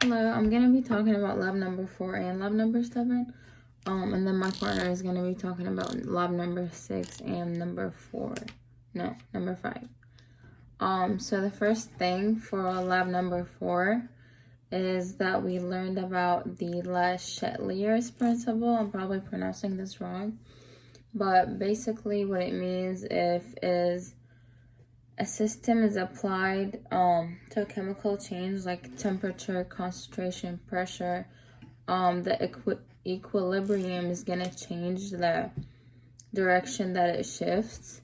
Hello, I'm going to be talking about lab number 4 and lab number 7. And then my partner is going to be talking about lab number 6 and number 5. So the first thing for lab number 4 is that we learned about the Le Chatelier's principle. I'm probably pronouncing this wrong. But basically what it means is a system is applied to a chemical change like temperature, concentration, pressure. The equilibrium is going to change the direction that it shifts.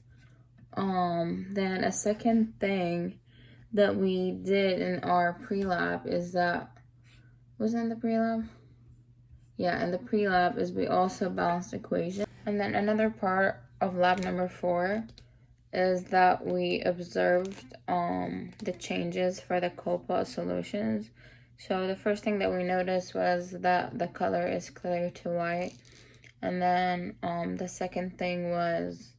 Then a second thing that we did in our pre-lab is that, was it in the pre-lab? Yeah, in the pre-lab is we also balanced equation. And then another part of lab number 4 is that we observed the changes for the COPA solutions. So the first thing that we noticed was that the color is clear to white. And then the second thing was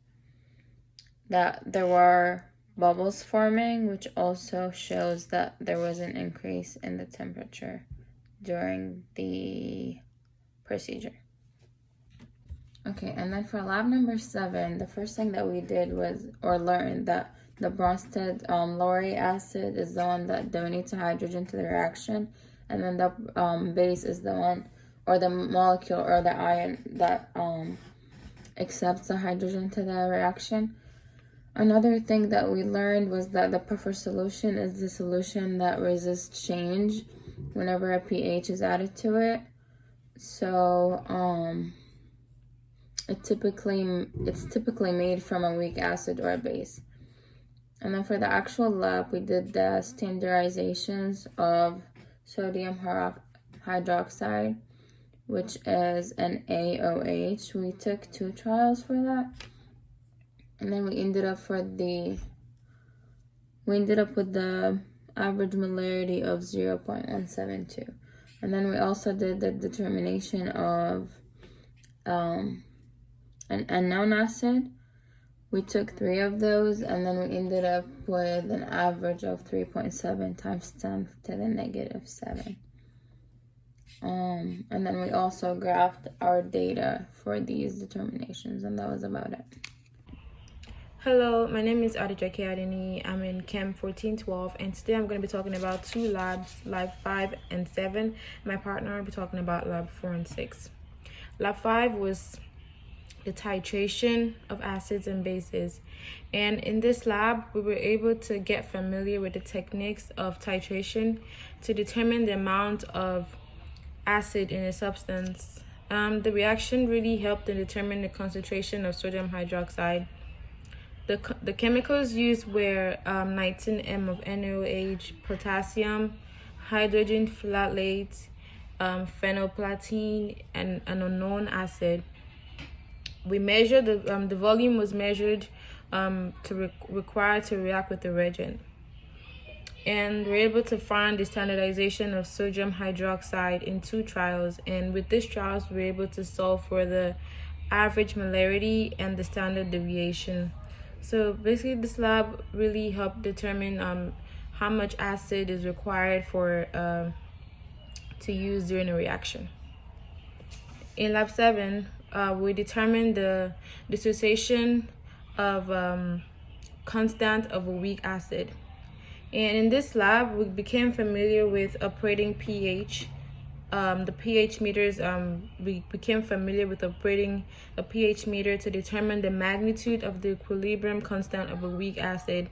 that there were bubbles forming, which also shows that there was an increase in the temperature during the procedure. Okay, and then for lab number 7, the first thing that we did was, or learned, that the Bronsted lauric acid is the one that donates hydrogen to the reaction, and then the base is the one, or the molecule, or the ion that accepts the hydrogen to the reaction. Another thing that we learned was that the puffer solution is the solution that resists change whenever a pH is added to it. So, it's typically made from a weak acid or a base. And then for the actual lab, we did the standardizations of sodium hydroxide, which is an AOH. We took 2 trials for that. And then we ended up with the average molarity of 0.172. And then we also did the determination of an unknown acid. We took 3 of those, and then we ended up with an average of 3.7 times 10 to the negative 7. And then we also graphed our data for these determinations, and that was about it. Hello, my name is Adijake Adeni. I'm in Chem 1412, and today I'm going to be talking about 2 labs, Lab 5 and 7. My partner will be talking about Lab 4 and 6. Lab 5 was the titration of acids and bases. And in this lab, we were able to get familiar with the techniques of titration to determine the amount of acid in a substance. The reaction really helped to determine the concentration of sodium hydroxide. The chemicals used were 19M of NaOH, potassium, hydrogen phthalate, phenolphthalein, and an unknown acid. We measured the volume was measured required to react with the reagent, and we're able to find the standardization of sodium hydroxide in 2 trials. And with these trials, we're able to solve for the average molarity and the standard deviation. So basically, this lab really helped determine how much acid is required for to use during a reaction. In lab 7, we determined the dissociation of constant of a weak acid. And in this lab, we became familiar with operating pH. The pH meters, we became familiar with operating a pH meter to determine the magnitude of the equilibrium constant of a weak acid.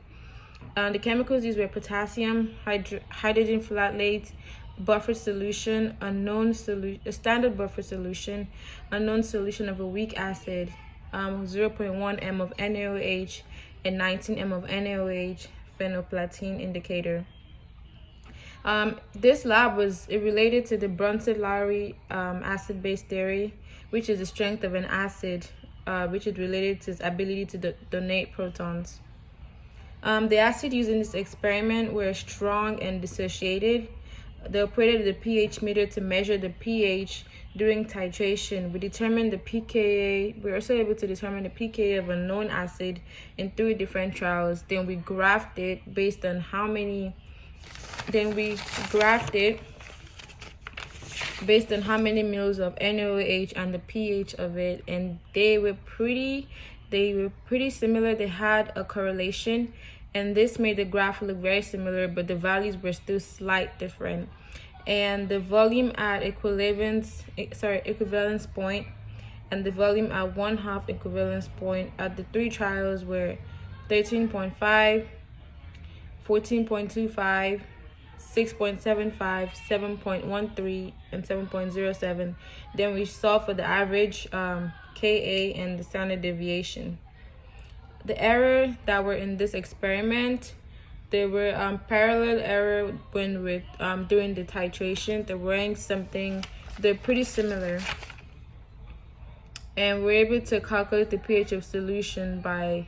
The chemicals used were potassium, hydrogen phthalate, buffer solution, a standard buffer solution, unknown solution of a weak acid, 0.1 m of NaOH, and 19 m of NaOH, phenolphthalein indicator. This lab was related to the Bronsted-Lowry acid-base theory, which is the strength of an acid, which is related to its ability to donate protons. The acid used in this experiment were strong and dissociated. They operated the pH meter to measure the pH during titration. We determined the pKa. We were also able to determine the pKa of a known acid in 3 different trials. Then we graphed it based on how many. Then we graphed it based on how many moles of NaOH and the pH of it, and they were pretty similar. They had a correlation, and this made the graph look very similar, but the values were still slight different. And the volume at equivalence point and the volume at 1/2 equivalence point at the 3 trials were 13.5, 14.25, 6.75, 7.13, and 7.07. Then we saw for the average Ka and the standard deviation. The error that were in this experiment, there were parallel error when with during the titration. They're pretty similar, and we're able to calculate the pH of solution by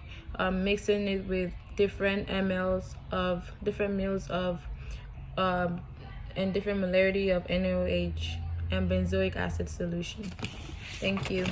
mixing it with different mLs of and different molarity of NaOH and benzoic acid solution. Thank you.